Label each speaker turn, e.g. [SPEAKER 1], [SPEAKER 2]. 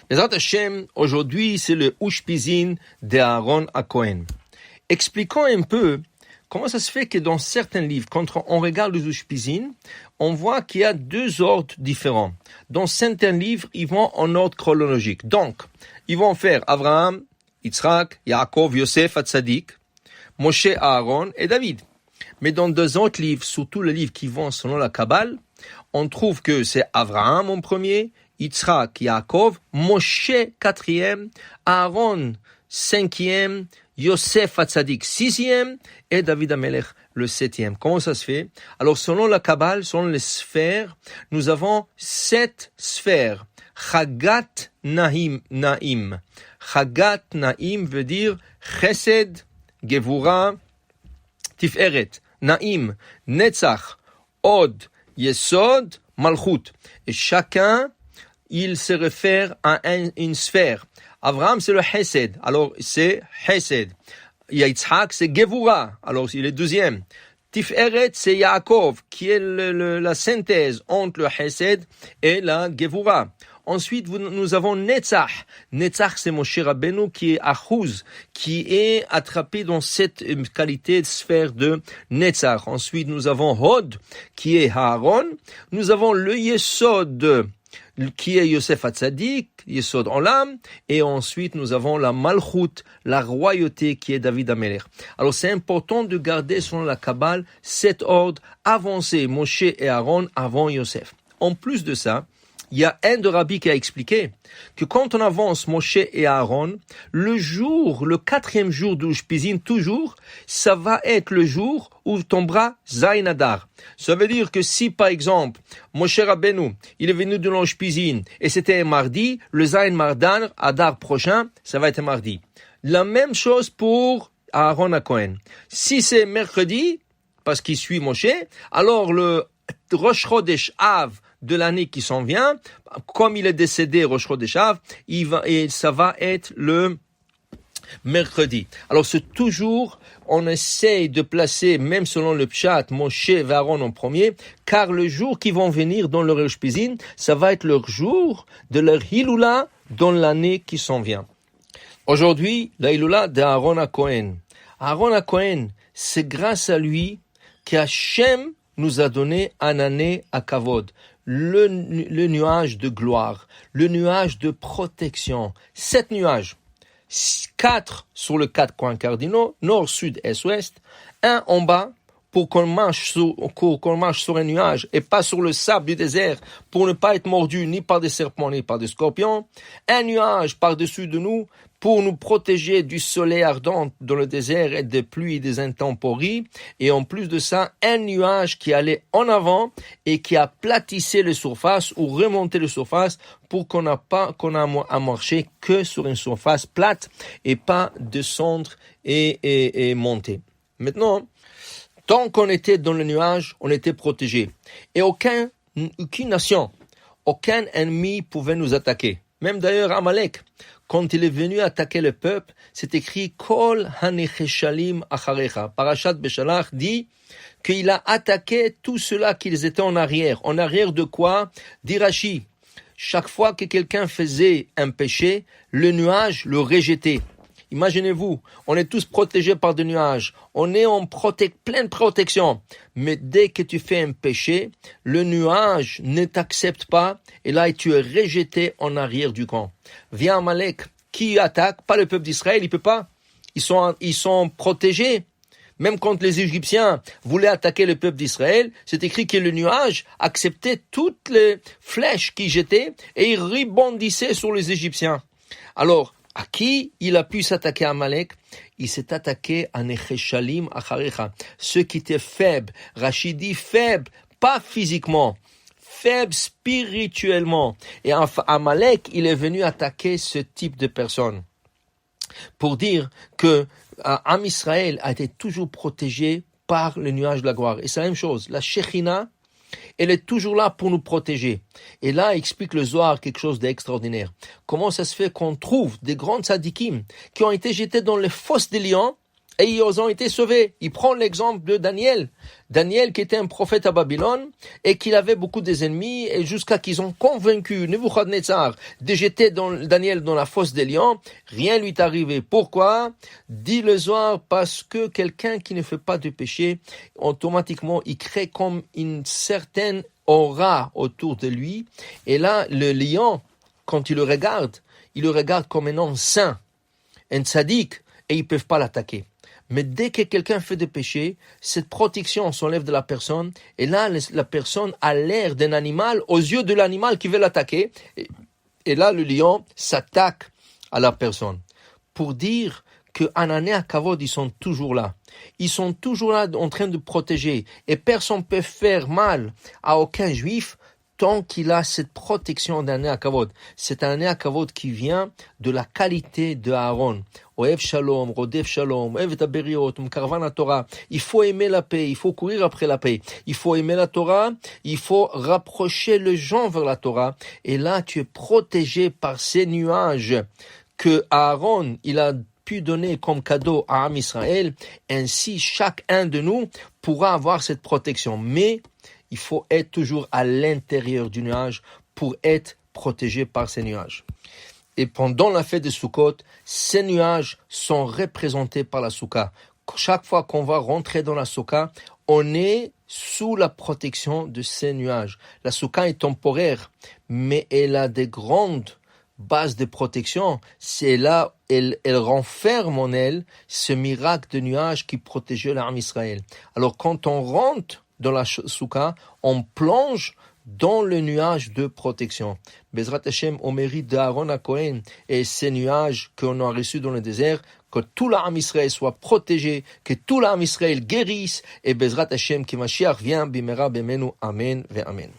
[SPEAKER 1] Bezrat Hashem, aujourd'hui, c'est le Ushpizin d'Aaron HaKohen. Expliquons un peu comment ça se fait que dans certains livres, quand on regarde les Ushpizin, on voit qu'il y a deux ordres différents. Dans certains livres, ils vont en ordre chronologique. Donc, ils vont faire Abraham, Yitzhak, Yaakov, Yosef, Hatzadik, Moshe, Aaron et David. Mais dans deux autres livres, surtout les livres qui vont selon la Kabbale, on trouve que c'est Abraham en premier, Yitzhak, Yaakov, Moshe quatrième, Aaron cinquième, Yosef Hatzadik sixième et David Amelech le septième. Comment ça se fait? Alors selon la Kabbale, selon les sphères, nous avons 7 sphères. Chagat Naim. Chagat Naim veut dire Chesed, Gevura, Tiferet, Naim, Netzach, Od, Yesod, Malchut. Et chacun, il se réfère à une sphère. Abraham, c'est le Chesed. Alors, c'est Chesed. Yitzhak, c'est Gevura. Alors, il est deuxième. Tiferet, c'est Yaakov, qui est la synthèse entre le Chesed et la Gevura. Ensuite, nous avons Netzach. Netzach, c'est Moshe Rabbeinu qui est Achuz, qui est attrapé dans cette qualité de sphère de Netzach. Ensuite, nous avons Hod, qui est Aaron. Nous avons le Yesod, qui est Yosef Hatzadik, Yesod Olam. Et ensuite, nous avons la Malchut, la royauté, qui est David Amelech. Alors, c'est important de garder, selon la Kabbale, cet ordre avancé, Moshe et Aaron avant Yosef. En plus de ça, il y a un de Rabbi qui a expliqué que quand on avance Moshe et Aaron, le 4e jour du Ushpizin, toujours, ça va être le jour où tombera Zayin Adar. Ça veut dire que si, par exemple, Moshe Rabbeinu, il est venu de l'Ushpizin et c'était un mardi, le Zayin Adar prochain, ça va être un mardi. La même chose pour Aaron HaKohen. Si c'est mercredi, parce qu'il suit Moshe, alors le Rosh Chodesh Av de l'année qui s'en vient, comme il est décédé Rosh Chodesh Av, ça va être le mercredi. Alors c'est toujours, on essaye de placer, même selon le Pshat, Moshe et Aaron en premier, car le jour qui vont venir dans le Ushpizin, ça va être leur jour de leur Hiloula dans l'année qui s'en vient. Aujourd'hui, la Hiloula d'Aaron HaKohen. Aaron HaKohen, c'est grâce à lui qu'Hachem nous a donné un année à Kavod. Le nuage de gloire, le nuage de protection. 7 nuages, 4 sur les 4 coins cardinaux, nord, sud, est, ouest, un en bas pour qu'on marche sur un nuage et pas sur le sable du désert pour ne pas être mordu ni par des serpents ni par des scorpions, un nuage par-dessus de nous pour nous protéger du soleil ardent dans le désert et des pluies et des intempéries, et en plus de ça, un nuage qui allait en avant et qui aplatissait les surfaces ou remontait les surfaces pour qu'on a à marcher que sur une surface plate et pas descendre et monter. Maintenant, tant qu'on était dans le nuage, on était protégé. Et aucune nation, aucun ennemi pouvait nous attaquer. Même d'ailleurs Amalek, quand il est venu attaquer le peuple, c'est écrit Kol hanecheshalim acharecha. Parashat Beshalach dit qu'il a attaqué tout cela qu'ils étaient en arrière. En arrière de quoi? Dit Rashi, chaque fois que quelqu'un faisait un péché, le nuage le rejetait. Imaginez-vous, on est tous protégés par des nuages, on est en pleine protection, mais dès que tu fais un péché, le nuage ne t'accepte pas, et là tu es rejeté en arrière du camp. Vient Amalek, qui attaque? Pas le peuple d'Israël, il peut pas. Ils sont protégés. Même quand les Égyptiens voulaient attaquer le peuple d'Israël, c'est écrit que le nuage acceptait toutes les flèches qu'ils jetaient, et il rebondissait sur les Égyptiens. Alors, à qui il a pu s'attaquer à Amalek? Il s'est attaqué à Necheshalim Acharecha. Ceux qui étaient faibles. Rachid dit faibles, pas physiquement, faibles spirituellement. Et Amalek, il est venu attaquer ce type de personnes. Pour dire que Am Israël a été toujours protégé par le nuage de la gloire. Et c'est la même chose. La Shekhinah, elle est toujours là pour nous protéger. Et là, explique le Zohar quelque chose d'extraordinaire. Comment ça se fait qu'on trouve des grands tzadikim qui ont été jetés dans les fosses des lions et ils ont été sauvés. Il prend l'exemple de Daniel. Daniel qui était un prophète à Babylone et qu'il avait beaucoup d'ennemis et jusqu'à qu'ils ont convaincu Nebuchadnezzar de jeter Daniel dans la fosse des lions, rien lui est arrivé. Pourquoi? Dit le Zohar, parce que quelqu'un qui ne fait pas de péché, automatiquement, il crée comme une certaine aura autour de lui. Et là, le lion, quand il le regarde comme un homme saint, un tzaddik, et ils ne peuvent pas l'attaquer. Mais dès que quelqu'un fait des péchés, cette protection s'enlève de la personne, et là, la personne a l'air d'un animal aux yeux de l'animal qui veut l'attaquer, et là, le lion s'attaque à la personne. Pour dire que Anané à Kavod, ils sont toujours là. Ils sont toujours là en train de protéger, et personne ne peut faire mal à aucun juif, tant qu'il a cette protection d'un Anané à Kavod. C'est un Anané à Kavod qui vient de la qualité de Aaron. Oev Shalom, Rodef Shalom, Oev Taberiot, Mkarvan Torah. Il faut aimer la paix, il faut courir après la paix. Il faut aimer la Torah, il faut rapprocher les gens vers la Torah. Et là, tu es protégé par ces nuages que Aaron, il a pu donner comme cadeau à Am Israël. Ainsi, chacun de nous pourra avoir cette protection. Mais il faut être toujours à l'intérieur du nuage pour être protégé par ces nuages. Et pendant la fête de Sukkot, ces nuages sont représentés par la Soukha. Chaque fois qu'on va rentrer dans la Soukha, on est sous la protection de ces nuages. La Soukha est temporaire, mais elle a des grandes bases de protection. C'est là, elle renferme en elle ce miracle de nuages qui protégeait l'armée Israël. Alors quand on rentre dans la Soukha, on plonge dans le nuage de protection. Bezrat Hashem, au mérite d'Aaron à Cohen et ces nuages qu'on a reçus dans le désert, que tout l'âme Israël soit protégé, que tout l'âme Israël guérisse, et Bezrat Hashem, que Mashiach vient, bimera bemenu, amen ve amen.